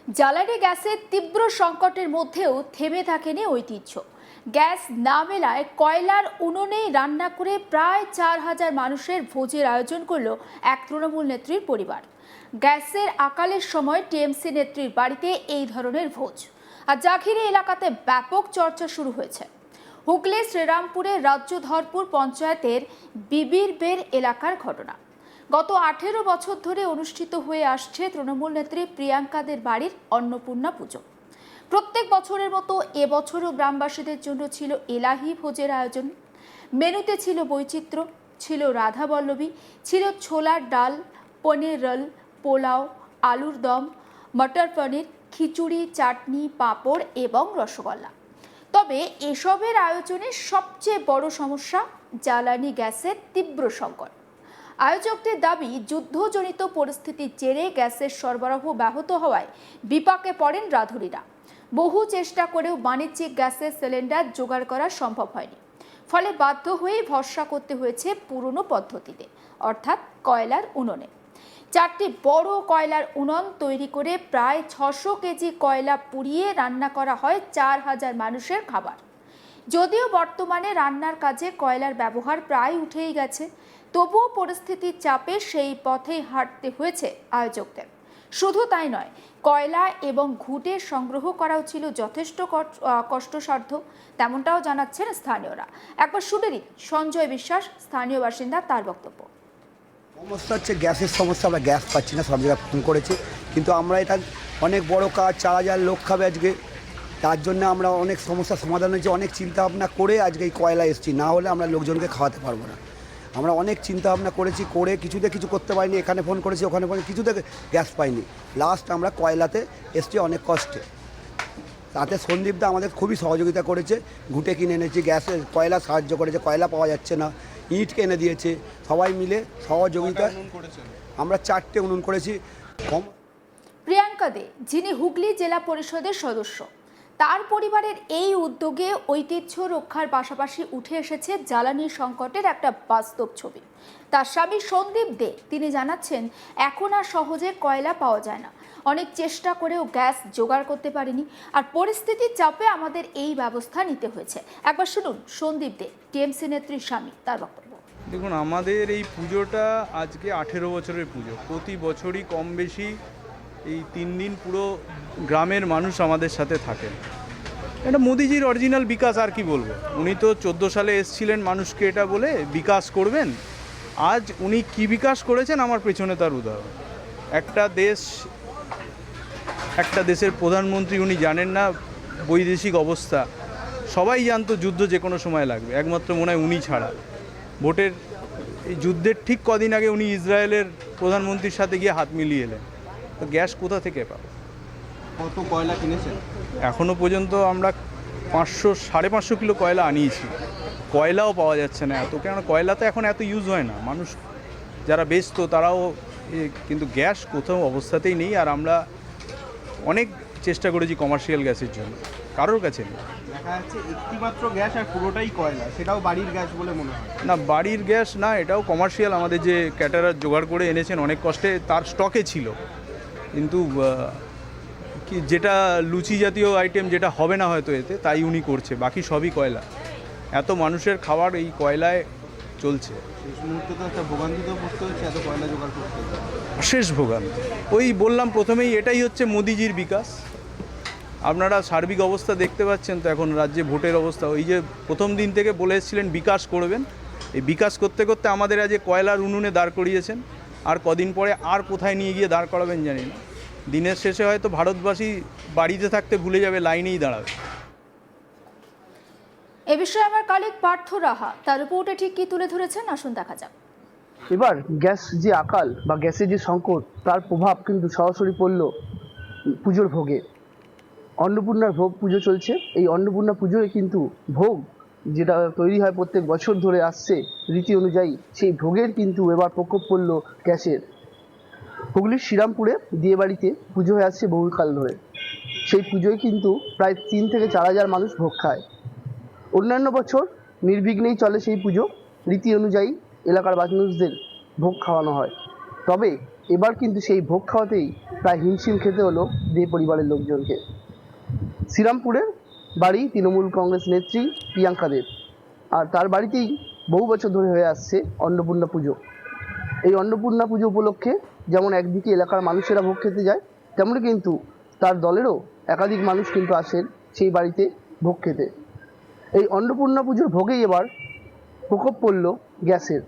জ্বালানি গ্যাসের তীব্র সংকটের মধ্যেও থেমে থাকেনি ঐতিহ্য। গ্যাস না মেলায় কয়লার উনুনেই রান্না করে প্রায় 4,000 মানুষের ভোজের আয়োজন করল এক তৃণমূল নেত্রীর পরিবার। গ্যাসের আকালের সময় টিএমসি নেত্রীর বাড়িতে এই ধরনের ভোজ, আর জাঘিরি এলাকাতে ব্যাপক চর্চা শুরু হয়েছে। হুগলি শ্রীরামপুরের রাজ্যধরপুর পঞ্চায়েতের বিবির বের এলাকার ঘটনা। গত 18 বছর ধরে অনুষ্ঠিত হয়ে আসছে তৃণমূল নেত্রী প্রিয়াঙ্কাদের বাড়ির অন্নপূর্ণা পুজো। প্রত্যেক বছরের মতো এবছরও গ্রামবাসীদের জন্য ছিল এলাহি ভোজের আয়োজন। মেনুতে ছিল বৈচিত্র্য, ছিল রাধা বল্লভী, ছিল ছোলার ডাল, পনির রোল, পোলাও, আলুর দম, মটর পনির, খিচুড়ি, চাটনি, পাঁপড় এবং রসগোল্লা। তবে এসবের আয়োজনের সবচেয়ে বড় সমস্যা জ্বালানি গ্যাসের তীব্র সংকট। আয়োজকদের দাবি, যুদ্ধজনিত পরিস্থিতির জেরে গ্যাসের সরবরাহ ব্যাহত হওয়ায় বিপাকে পড়েন রাঁধুনিরা। বহু চেষ্টা করেও বাণিজ্যিক গ্যাসের সিলিন্ডার জোগাড় করা সম্ভব হয়নি, ফলে বাধ্য হয়ে ভরসা করতে হয়েছে পুরনো পদ্ধতিতে, অর্থাৎ কয়লার উনুনে। 4টি বড় কয়লার উনুন তৈরি করে প্রায় 600 কেজি কয়লা পুড়িয়ে রান্না করা হয় 4,000 মানুষের খাবার। যদিও বর্তমানে রান্নার কাজে কয়লার ব্যবহার প্রায় উঠেই গেছে, তবুও পরিস্থিতির চাপে সেই পথেই হাঁটতে হয়েছে আয়োজকদের। শুধু তাই নয়, কয়লা এবং ঘুঁটে সংগ্রহ করাও ছিল যথেষ্ট কষ্টসাধ্য, তেমনটাও জানাচ্ছেন স্থানীয়রা। একবার শুনে নিন সঞ্জয় বিশ্বাস, স্থানীয় বাসিন্দা, তার বক্তব্য। সমস্যা হচ্ছে গ্যাসের সমস্যা। আমরা গ্যাস পাচ্ছি না, সব জায়গায় ফোন করেছি, কিন্তু আমরা এটা অনেক বড় কাজ, 4,000 লোক খাবে আজকে, তার জন্য আমরা অনেক সমস্যার সমাধান হয়েছে। অনেক চিন্তা ভাবনা করে আজকে এই কয়লা এসেছি, না হলে আমরা লোকজনকে খাওয়াতে পারবো না। আমরা অনেক চিন্তা ভাবনা করেছি, করে কিছুতে কিছু করতে পারিনি। এখানে ফোন করেছি, ওখানে ফোন, কিছুতে গ্যাস পাইনি। লাস্ট আমরা কয়লাতে এসেছি অনেক কষ্টে। তাতে সন্দীপদা আমাদের খুবই সহযোগিতা করেছে, ঘুঁটে কিনে এনেছি, গ্যাসের কয়লা সাহায্য করেছে, কয়লা পাওয়া যাচ্ছে না, ইট কিনে দিয়েছে, সবাই মিলে সহযোগিতা। আমরা 4টে উনুন করেছি। প্রিয়াঙ্কা দে, যিনি হুগলি জেলা পরিষদের সদস্য, তার পরিবারের এই উদ্যোগে ঐতিহ্য রক্ষার পাশাপাশি উঠে এসেছে জ্বালানি সংকটের একটা বাস্তব ছবি। তার স্বামী সন্দীপ দে, তিনি জানাচ্ছেন, এখন আর সহজে কয়লা পাওয়া যায় না। অনেক চেষ্টা করেও গ্যাস জোগাড় করতে পারিনি, আর পরিস্থিতির চাপে আমাদের এই ব্যবস্থা নিতে হয়েছে। একবার শুনুন সন্দীপ দে, টিএমসি নেত্রীর স্বামী, তার বক্তব্য। দেখুন, আমাদের এই পুজোটা আজকে 18 বছরের পুজো। প্রতি বছরই কম বেশি এই 3 দিন পুরো গ্রামের মানুষ আমাদের সাথে থাকেন। এটা মোদিজির অরিজিনাল বিকাশ, আর কি বলবো। উনি তো 14 সালে এসছিলেন মানুষকে এটা বলে বিকাশ করবেন। আজ উনি কি বিকাশ করেছেন আমার পেছনে তার উদাহরণ। একটা দেশের প্রধানমন্ত্রী, উনি জানেন না বৈদেশিক অবস্থা। সবাই জানতো যুদ্ধ যে কোনো সময় লাগবে, একমাত্র মনে হয় উনি ছাড়া। ভোটের এই যুদ্ধের ঠিক কদিন আগে উনি ইসরায়েলের প্রধানমন্ত্রীর সাথে গিয়ে হাত মিলিয়ে এলেন। তো গ্যাস কোথা থেকে পাবো? কত কয়লা কিনেছেন? এখনও পর্যন্ত আমরা 500-550 কিলো কয়লা আনিয়েছি, কয়লাও পাওয়া যাচ্ছে না এত। কেন, কয়লাতে এখন এত ইউজ হয় না, মানুষ যারা ব্যস্ত তারাও, কিন্তু গ্যাস কোথাও অবস্থাতেই নেই। আর আমরা অনেক চেষ্টা করেছি কমার্শিয়াল গ্যাসের জন্য, কারোর কাছে নেই। দেখা যাচ্ছে একটিমাত্র গ্যাস আর পুরোটাই কয়লা, সেটাও বাড়ির গ্যাস বলে মনে হয় না, বাড়ির গ্যাস না, এটাও কমার্শিয়াল। আমাদের যে ক্যাটারার জোগাড় করে এনেছেন অনেক কষ্টে, তার স্টকে ছিল, কিন্তু কি যেটা লুচি জাতীয় আইটেম যেটা হবে না হয়তো এতে, তাই উনি করছে, বাকি সবই কয়লা। এত মানুষের খাবার এই কয়লায় চলছে। শেষ মুহূর্তে তো একটা ভোগান্তিতেও পড়তে হচ্ছে এত কয়লা জোগাড় করতে। শেষ ভোগান্তি, ওই বললাম প্রথমেই, এটাই হচ্ছে মোদিজির বিকাশ। আপনারা সার্বিক অবস্থা দেখতে পাচ্ছেন তো এখন রাজ্যে ভোটের অবস্থা। ওই যে প্রথম দিন থেকে বলে এসেছিলেন বিকাশ করবেন, এই বিকাশ করতে করতে আমাদের আজ কয়লার উনুনে দাঁড় করিয়েছেন। আর কদিন পরে আর কোথায় নিয়ে গিয়ে দাঁড় করাবেন জানি না। দিনের শেষে হয়তো ভারতবাসী বাড়িতে থাকতে ভুলে যাবে, লাইনেই দাঁড়াবে। এ বিষয়ে আমার কলিগ পার্থ রাহা তার রিপোর্টে ঠিক কি তুলে ধরেছেন, আসুন দেখা যাক। এবার গ্যাস যে আকাল বা গ্যাসের যে সংকট, তার প্রভাব কিন্তু সরাসরি পড়ল পুজোর ভোগে। অন্নপূর্ণার ভোগ পুজো চলছে। এই অন্নপূর্ণা পুজোয় কিন্তু ভোগ যেটা তৈরি হয় প্রত্যেক বছর ধরে আসছে রীতি অনুযায়ী, সেই ভোগের কিন্তু এবার প্রকোপ পড়ল গ্যাসের। হুগলির শ্রীরামপুরে বিয়েবাড়িতে পুজো হয়ে আসছে বহুকাল ধরে। সেই পুজোয় কিন্তু প্রায় 3 থেকে 4,000 মানুষ ভোগ খায়। অন্যান্য বছর নির্বিঘ্নেই চলে সেই পুজো, রীতি অনুযায়ী এলাকার মানুষদের ভোগ খাওয়ানো হয়। তবে এবার কিন্তু সেই ভোগ খাওয়াতেই প্রায় হিমশিম খেতে হলো দে পরিবারের লোকজনকে। শ্রীরামপুরের বাড়ি তৃণমূল কংগ্রেস নেত্রী প্রিয়াঙ্কা দেব, আর তার বাড়িতেই বহু বছর ধরে হয়ে আসছে অন্নপূর্ণা পুজো। এই অন্নপূর্ণা পুজো উপলক্ষে যেমন একদিকে এলাকার মানুষেরা ভোগ খেতে যায়, তেমনি কিন্তু তার দলেরও একাধিক মানুষ কিন্তু আসেন সেই বাড়িতে ভোগ খেতে। এই অন্নপূর্ণা পুজোর ভোগেই এবার প্রকোপ পড়ল গ্যাসের,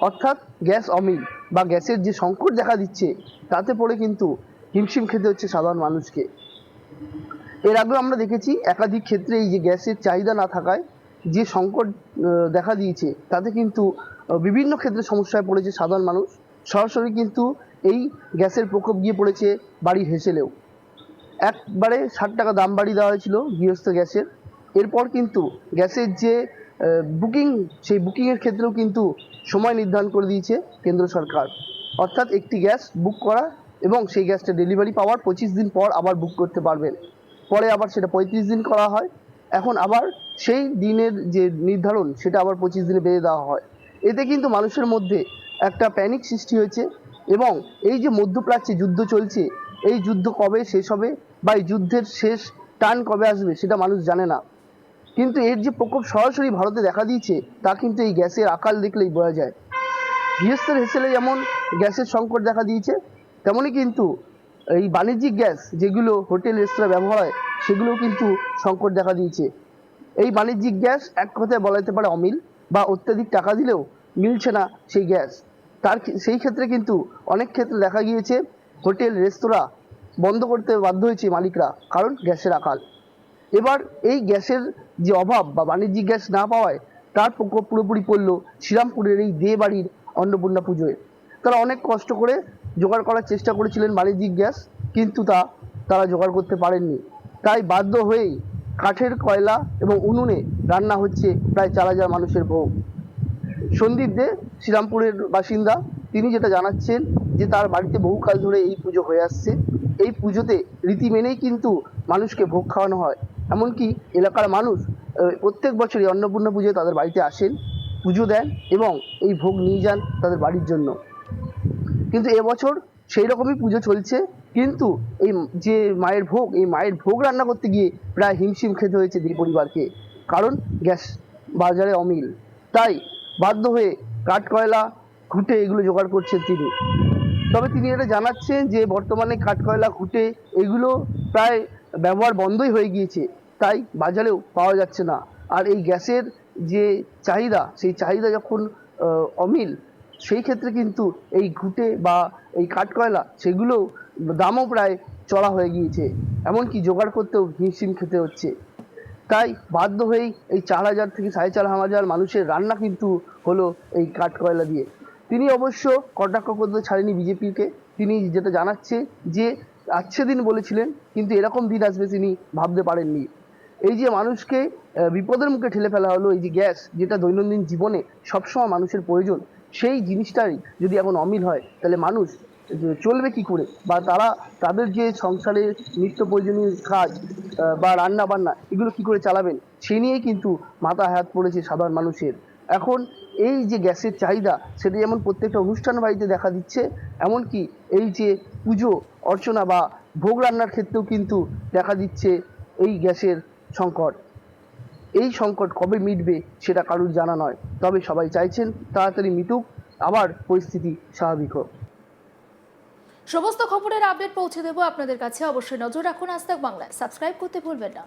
অর্থাৎ গ্যাস অমিল বা গ্যাসের যে সংকট দেখা দিচ্ছে তাতে পড়ে কিন্তু হিমশিম খেতে হচ্ছে সাধারণ মানুষকে। এর আগেও আমরা দেখেছি একাধিক ক্ষেত্রে এই যে গ্যাসের চাহিদা না থাকায় যে সংকট দেখা দিয়েছে তাতে কিন্তু বিভিন্ন ক্ষেত্রে সমস্যায় পড়েছে সাধারণ মানুষ। সরাসরি কিন্তু এই গ্যাসের প্রকোপ গিয়ে পড়েছে বাড়ির হেসেলেও। একবারে 60 টাকা দাম বাড়িয়ে দেওয়া হয়েছিল গৃহস্থ গ্যাসের। এরপর কিন্তু গ্যাসের যে বুকিং, সেই বুকিংয়ের ক্ষেত্রেও কিন্তু সময় নির্ধারণ করে দিয়েছে কেন্দ্র সরকার, অর্থাৎ একটি গ্যাস বুক করা এবং সেই গ্যাসটা ডেলিভারি পাওয়ার 25 দিন পর আবার বুক করতে পারবেন। পরে আবার সেটা 35 দিন করা হয়, এখন আবার সেই দিনের যে নির্ধারণ সেটা আবার 25 দিনে বেড়ে দেওয়া হয়। এতে কিন্তু মানুষের মধ্যে একটা প্যানিক সৃষ্টি হয়েছে এবং এই যে মধ্যপ্রাচ্যে যুদ্ধ চলছে, এই যুদ্ধ কবে শেষ হবে বা এই যুদ্ধের শেষ টান কবে আসবে সেটা মানুষ জানে না, কিন্তু এর যে প্রকোপ সরাসরি ভারতে দেখা দিয়েছে তা কিন্তু এই গ্যাসের আকাল দেখলেই বোঝা যায়। গৃহস্থের হেসেলে যেমন গ্যাসের সংকট দেখা দিয়েছে, তেমনই কিন্তু এই বাণিজ্যিক গ্যাস যেগুলো হোটেল রেস্তোরাঁ ব্যবহার হয় সেগুলোও কিন্তু সংকট দেখা দিয়েছে। এই বাণিজ্যিক গ্যাস এক কথায় বলা যেতে পারে অমিল, বা অত্যাধিক টাকা দিলেও মিলছে না সেই গ্যাস। সেই ক্ষেত্রে কিন্তু অনেক ক্ষেত্রে দেখা গিয়েছে হোটেল রেস্তোরাঁ বন্ধ করতে বাধ্য হয়েছে মালিকরা, কারণ গ্যাসের আকাল। এবার এই গ্যাসের যে অভাব বা বাণিজ্যিক গ্যাস না পাওয়ায় তার প্রকোপ পুরোপুরি পড়ল শ্রীরামপুরের এই দে বাড়ির অন্নপূর্ণা পুজোয়। তারা অনেক কষ্ট করে জোগাড় করার চেষ্টা করেছিলেন বাণিজ্যিক গ্যাস, কিন্তু তারা জোগাড় করতে পারেননি। তাই বাধ্য হয়েই কাঠের কয়লা এবং উনুনে রান্না হচ্ছে প্রায় 4000 মানুষের ভোগ। সন্দীপ দে শ্রীরামপুরের বাসিন্দা, তিনি যেটা জানাচ্ছেন যে তার বাড়িতে বহুকাল ধরে এই পুজো হয়ে আসছে। এই পুজোতে রীতি মেনেই কিন্তু মানুষকে ভোগ খাওয়ানো হয়, এমনকি এলাকার মানুষ প্রত্যেক বছরই অন্নপূর্ণা পুজোয় তাদের বাড়িতে আসেন, পুজো দেন এবং এই ভোগ নিয়ে যান তাদের বাড়ির জন্য। কিন্তু এবছর সেই রকমই পুজো চলছে, কিন্তু এই যে মায়ের ভোগ, এই মায়ের ভোগ রান্না করতে গিয়ে প্রায় হিমশিম খেতে হয়েছে দুই পরিবারকে, কারণ গ্যাস বাজারে অমিল। তাই বাধ্য হয়ে কাঠ কয়লা ঘুঁটে এগুলো জোগাড় করছেন তিনি। তবে তিনি এটা জানাচ্ছেন যে বর্তমানে কাঠ কয়লা ঘুঁটে এগুলো প্রায় ব্যবহার বন্ধই হয়ে গিয়েছে, তাই বাজারেও পাওয়া যাচ্ছে না। আর এই গ্যাসের যে চাহিদা, সেই চাহিদা যখন অমিল, সেই ক্ষেত্রে কিন্তু এই ঘুঁটে বা এই কাঠ কয়লা সেগুলোও দামও প্রায় চড়া হয়ে গিয়েছে, এমনকি জোগাড় করতেও হিমশিম খেতে হচ্ছে। তাই বাধ্য হয়েই এই 4000 থেকে 4500 মানুষের রান্না কিন্তু হলো এই কাঠ কয়লা দিয়ে। তিনি অবশ্য কটাক্ষ করতে ছাড়েনি বিজেপিকে। তিনি যেটা জানাচ্ছে যে আচ্ছে দিন বলেছিলেন, কিন্তু এরকম দিন আসবে তিনি ভাবতে পারেননি। এই যে মানুষকে বিপদের মুখে ঠেলে ফেলা হলো, এই যে গ্যাস যেটা দৈনন্দিন জীবনে সবসময় মানুষের প্রয়োজন, সেই জিনিসটাই যদি এখন অমিল হয় তাহলে মানুষ চলবে কি করে, বা তাদের যে সংসারের নিত্য প্রয়োজনীয় কাজ বা রান্না বান্না এগুলো কি করে চালাবেন, সেই নিয়েই কিন্তু মাথা হাত পড়েছে সাধারণ মানুষের। এখন এই যে গ্যাসের চাহিদা সেটা যেমন প্রত্যেকটা অনুষ্ঠান বাড়িতে দেখা দিচ্ছে, এমনকি এই যে পুজো অর্চনা বা ভোগ রান্নার ক্ষেত্রেও কিন্তু দেখা দিচ্ছে এই গ্যাসের সংকট। এই সংকট কবে মিটবে সেটা কারুর জানা নয়, তবে সবাই চাইছেন তাড়াতাড়ি মিটুক, আবার পরিস্থিতি স্বাভাবিক হোক। সমস্ত খবরের আপডেট পৌঁছে দেবো আপনাদের কাছে। অবশ্যই নজর রাখুন আজ তাক বাংলায়, সাবস্ক্রাইব করতে ভুলবেন না।